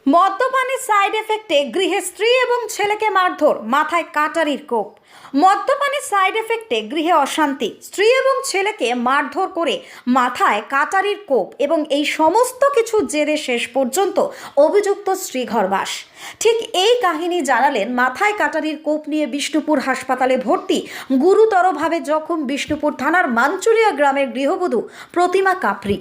মদ্যপানের side এফেক্টে গৃহে স্ত্রী এবং ছেলেকে মারধর, মাথায় কাটারির কোপ। মদ্যপানের সাইড এফেক্টে গৃহে অশান্তি, স্ত্রী এবং ছেলেকে মারধর করে মাথায় কাটারির কোপ এবং এই সমস্ত কিছু জেরে শেষ পর্যন্ত অভিযুক্ত শ্রীঘরবাস। ঠিক এই কাহিনী জানালেন মাথায় কাটারির কোপ নিয়ে বিষ্ণুপুর হাসপাতালে ভর্তি, গুরুতরভাবে জখম বিষ্ণুপুর থানার মানচুরিয়া গ্রামের গৃহবধূ প্রতিমা কাপড়ি।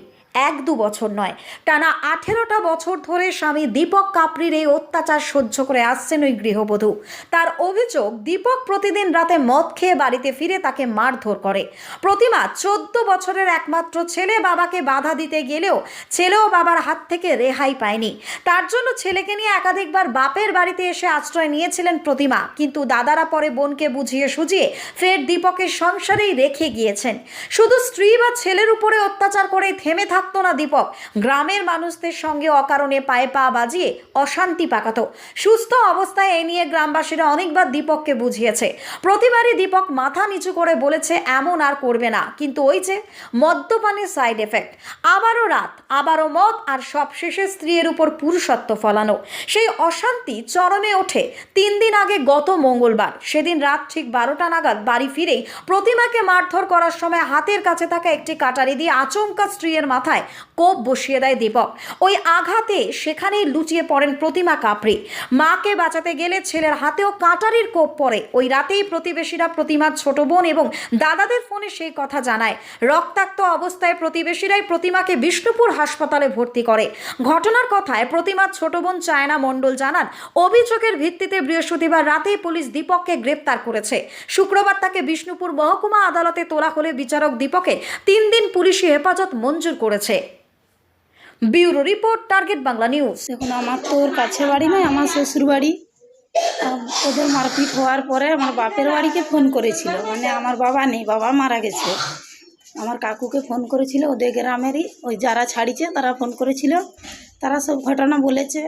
1-2 বছর নয়, টানা 18টা বছর ধরে স্বামী দীপক কাপড়ির এই অত্যাচার সহ্য করে আসছেন ওই গৃহবধূ। তার অভিযোগ, দীপক প্রতিদিন রাতে মদ খেয়ে বাড়িতে ফিরে তাকে মারধর করে। প্রতিমা 14 বছরের একমাত্র ছেলে, বাবাকে বাধা দিতে গেলেও ছেলেও বাবার হাত থেকে রেহাই পায়নি। তার জন্য ছেলেকে নিয়ে একাধিকবার বাপের বাড়িতে এসে আশ্রয় নিয়েছিলেন প্রতিমা, কিন্তু দাদারা পরে বোনকে বুঝিয়ে সুঝিয়ে ফের দীপকের সংসারেই রেখে গিয়েছেন। শুধু স্ত্রী বা ছেলের উপরে অত্যাচার করে থেমে থাকতো না দীপক, গ্রামের মানুষদের সঙ্গে অকারণে পায়ে পা বাজিয়ে অশান্তি পাকাতো। সুস্থ অবস্থায় এই নিয়ে গ্রামবাসীরা অনেকবার দীপককে বুঝিয়েছে। প্রতিবারই দীপক মাথা নিচু করে বলেছে এমন আর করবে না, কিন্তু ওই যে মদ্যপানের সাইড এফেক্ট, আবারও রাত, আবারও মদ, আর সব শেষে স্ত্রীর উপর পুরুষত্ব ফলানো। সেই অশান্তি চরমে ওঠে 3 দিন আগে, গত মঙ্গলবার। সেদিন রাত ঠিক 12টা নাগাদ বাড়ি ফিরেই প্রতিমাকে মারধর করার সময় হাতের কাছে থাকা একটি কাটারি দিয়ে আচমকা স্ত্রীর মাথায় কোপ বসিয়ে দেয় দীপক। ওই আঘাতে সেখানেই লুটিয়ে পড়েন প্রতিমা কাপড়ি। মাকে বাঁচাতে গেলে ছেলের হাতেও কাটারির কোপ পড়ে। ওই রাতেই প্রতিবেশীরা প্রতিমার ছোট বোন এবং দাদাদের ফোনে সেই কথা জানায়। রক্তাক্ত অবস্থায় প্রতিবেশীরাই প্রতিমাকে বিষ্ণুপুর হাসপাতালে ভর্তি করে। ঘটনার কথায় প্রতিমার ছোট বোন চায়না মণ্ডল জানান, অভিযোগের ভিত্তিতে বৃহস্পতিবার রাতেই পুলিশ দীপককে গ্রেপ্তার করেছে। শুক্রবার তাকে বিষ্ণুপুর মহকুমা আদালতে তোলা হলে বিচারক দীপকের 3 দিন পুলিশি হেফাজত মঞ্জুর করেছে। Bureau report, target Bangla news. দেখুন, আমার তো ওর কাছে বাড়ি নয়, আমার শ্বশুর বাড়ি। ওদের মারপিট হওয়ার পরে আমার বাপের বাড়িকে ফোন করেছিল, মানে আমার বাবা নেই, বাবা মারা গেছে। আমার কাকুকে ফোন করেছিল, ওদের গ্রামেরই ওই যারা ছাড়িছে তারা ফোন করেছিল। তারা সব ঘটনা বলেছে।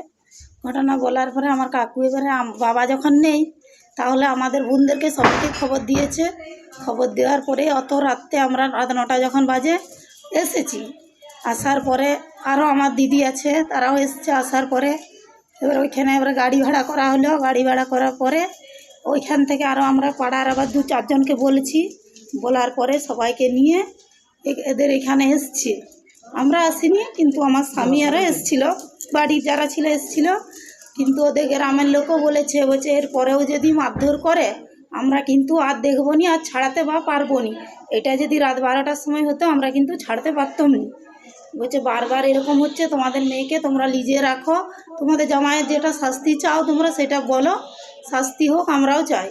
ঘটনা বলার পরে আমার কাকু এবারে বাবা যখন নেই, তাহলে আমাদের বোনদেরকে সবাইকে খবর দিয়েছে। খবর দেওয়ার পরে অত রাত্রে আমরা রাত 9টা যখন বাজে এসেছি। আসার পরে আরও আমার দিদি আছে, তারাও এসছে। আসার পরে এবার ওইখানে এবার গাড়ি ভাড়া করা হলো। গাড়ি ভাড়া করার পরে ওইখান থেকে আরও আমরা পাড়ার আবার 2-4 জনকে বলেছি। বলার পরে সবাইকে নিয়ে এদের এখানে এসছি। আমরা আসিনি, কিন্তু আমার স্বামী আরও এসছিল, বাড়ির যারা ছিল এসছিল। কিন্তু ওদের গ্রামের লোকও বলছে এরপরেও যদি মারধর করে আমরা কিন্তু আর দেখবো নি, আর ছাড়াতে বা পারবো নি। এটা যদি রাত 12টার সময় হতো আমরা কিন্তু ছাড়তে পারতাম না। বলছে বারবার এরকম হচ্ছে, তোমাদের মেয়েকে তোমরা লিজে রাখো, তোমাদের জামাইয়ের যেটা শাস্তি চাও তোমরা সেটা বলো, শাস্তি হোক, আমরাও চাই।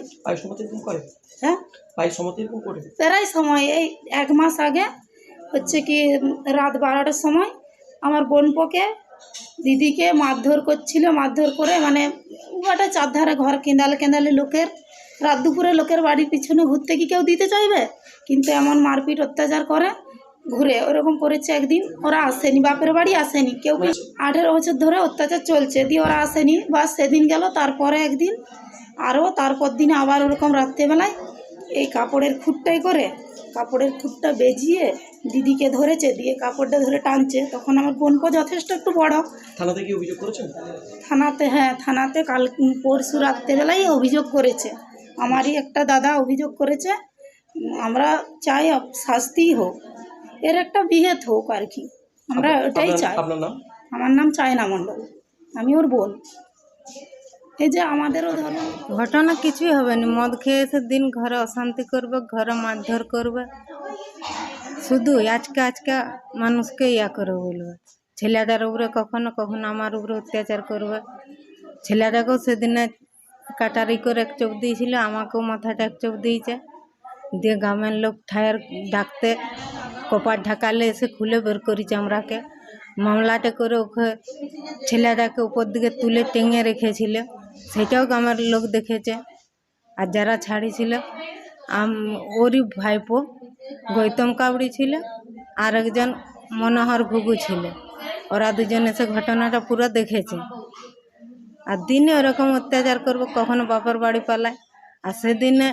হ্যাঁ, প্রায় সময় এই 1 মাস আগে হচ্ছে কি রাত 12টার সময় আমার বোনপোকে দিদিকে মারধর করছিল। মারধর করে মানে ওটা চারধারে ঘর, কেঁদালে কেঁদালে লোকের, রাত দুপুরে লোকের বাড়ির পিছনে ঘুরতে কি কেউ দিতে চাইবে? কিন্তু এমন মারপিট অত্যাচার করে ঘুরে ওরকম করেছে। একদিন ওরা আসেনি, বাপের বাড়ি আসেনি কেউ। 18 বছর ধরে অত্যাচার চলছে, দিয়ে ওরা আসেনি। বাস সেদিন গেল, তারপরে একদিন আরও, তারপর দিনে আবার ওরকম রাত্রেবেলায় এই কাপড়ের খুঁটটাই করে, কাপড়ের খুঁটটা বেজিয়ে দিদিকে ধরেছে, দিয়ে কাপড়টা ধরে টানছে। তখন আমার বোনকে যথেষ্ট একটু বড়। থানাতে কি অভিযোগ করেছেন? থানাতে, হ্যাঁ, থানাতে কাল পরশু রাত্রেবেলাই অভিযোগ করেছে। আমারই একটা দাদা অভিযোগ করেছে। আমরা চাই শাস্তি হোক, এর একটা বিহিত হোক আর কি, আমরা ওটাই চাই। আপনার নাম? আমার নাম চায়না মণ্ডল, আমি ওর বোন। এই যে আমাদেরও ধরো ঘটনা কিছুই হবে না, মদ খেয়ে এসে দিন ঘরে অশান্তি করবে, ঘরে মারধর করবে, শুধু আজকে মানুষকে ইয়া করে বলবে। ছেলেদের উপরে কখনো কখনো আমার উপরে অত্যাচার করবে। ছেলেটাকেও সেদিনে কাটারি করে এক চোখ দিয়েছিল, আমাকেও মাথাটা এক চোখ দিয়েছে। দিয়ে গ্রামের লোক ঠায়ের ডাকতে কপাট ঢাকালে এসে খুলে বের করেছে আমরাকে। মামলাটা করে ওকে ছেলেটাকে উপর দিকে তুলে টেঙে রেখেছিল, সেটাও গ্রামের লোক দেখেছে। আর যারা ছাড়িছিল ওরই ভাইপো গৌতম কাবড়ি ছিল, আর একজন মনোহর ঘুঘু ছিল। ওরা দুজন এসে ঘটনাটা পুরো দেখেছে। আর দিনে ওরকম অত্যাচার করবো, কখনো বাপের বাড়ি পালায়। আর সেদিনে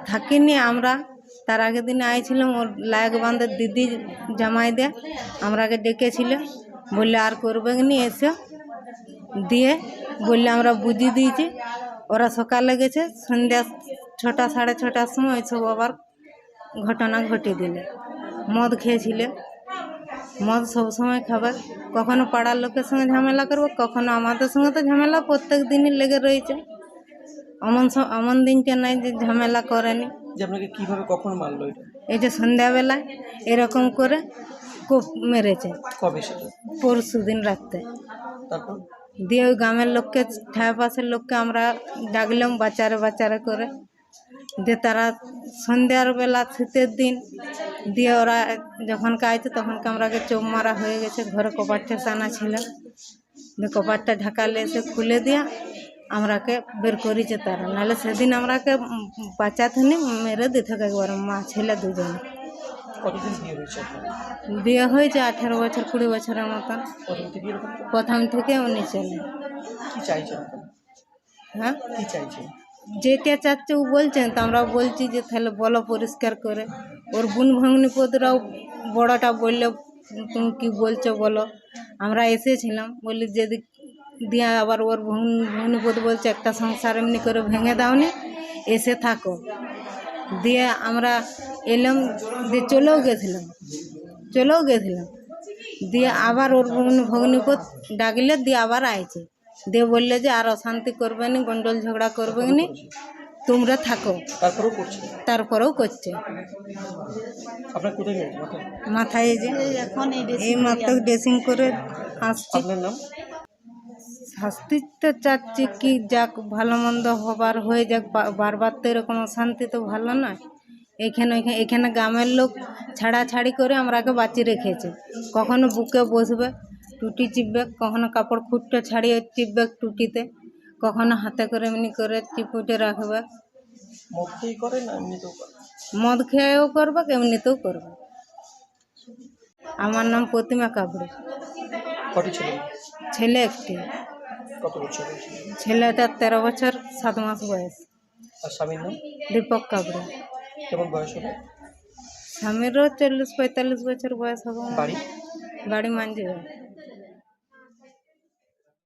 থাকিনি আমরা, তার আগের দিনে আইছিলাম ওর লায়ক বান্ধের দিদি জামাই দিয়ে আমরাকে ডেকেছিল, বললে আর করবে নি এসে। দিয়ে বললে আমরা বুঝিয়ে দিয়েছি। ওরা সকালে গেছে, সন্ধ্যা 6টা সাড়ে 6টার সময় সব আবার ঘটনা ঘটিয়ে দিলে। মদ খেয়েছিল, মদ সবসময় খাবে, কখনো পাড়ার লোকের সঙ্গে ঝামেলা করবে, কখনো আমাদের সঙ্গে। তো ঝামেলা প্রত্যেক দিনই লেগে রয়েছে, এমন দিনটা নাই যে ঝামেলা করেনি। যে আপনাকে কিভাবে কখন মারলো এটা? এই যে সন্ধ্যাবেলায় এরকম করে কোপ মেরেছে, কবে সেটা? পরশু দিন রাত্রে। তারপর দিয়ে ওই গ্রামের লোককে, ঠায় পাশের লোককে আমরা ডাকলাম বাচ্চারা করে। দিয়ে তারা সন্ধ্যার বেলা, শীতের দিন, দিয়ে ওরা যখন কাইছে তখনকে আমরাকে চোখ মারা হয়ে গেছে। ঘরে কপাটটা টানা ছিল, দিয়ে কপাটটা ঢাকালে এসে খুলে দিয়া আমরাকে বের করেছে তারা। নাহলে সেদিন আমরাকে বাঁচাতে নি, মেরে দিতে একবার, মা ছেলে দুজনে। কতদিন বিয়ে হয়েছে আপনার? বিয়ে হয়েছে 18 বছর 20 বছরের মতন। প্রথম থেকে এরকম? প্রথম থেকে উনি ছেলে। কি চাইছেন এখন? হ্যাঁ, কি চাইছেন? যেটা চাচ্ছে ও বলছেন, তো আমরা বলছি যে তাহলে বলো পরিষ্কার করে। ওর বোন ভাগ্নিপদরাও বড়টা বললে তুমি কি বলছো বলো। আমরা এসেছিলাম, বলি যদি দিয়া আবার ওর ভাগ্নিপদ বলছে একটা সংসার এমনি করে ভেঙে দাওনি, এসে থাকো। দিয়ে আমরা এলাম, দিয়ে চলেও গেছিলাম। দিয়ে আবার ওর ভগ্নিপদ ডাকলে, দিয়ে আবার আইছে। দিয়ে বললে যে আর অশান্তি করবে নি, গন্ডল ঝগড়া করবে নি, তোমরা থাকো। তারপরেও করছে? তারপরেও করছে। আপনার কোথায় মেরেছে? মাথায়? মাথায় এই যে এই মাত্র ড্রেসিং করে আসছে। আপনার নাম? শাস্তি তো চাচ্ছি কি, যাক ভালো মন্দ হবার হয়ে যাক, বারবার তো এরকম অশান্তি তো ভালো নয়। এখানে গ্রামের লোক ছাড়াছাড়ি করে আমরাকে বাঁচিয়ে রেখেছে। কখনো বুকে বসবে, টুটি চিপবে, কখনো কাপড় খুঁটটা ছাড়িয়ে চিপবে টুটিতে, কখনো হাতে করে এমনি করে চিপুটে রাখবে। মদ খেয়েই করে না এমনিতেও করে? মদ খেয়েও করবে, এমনিতেও করবে। আমার নাম প্রতিমা কাবড়ি। কটি ছিল? ছেলে একটি। কত বছর হয়েছে? ছেলেটার 13 বছর 7 মাস বয়স। আর স্বামীর নাম? দীপক কাবড়ি। কেমন বয়স হবে? স্বামীরও 40-45 বছর বয়স হবে। বাড়ি? বাড়ি মাঞ্জি।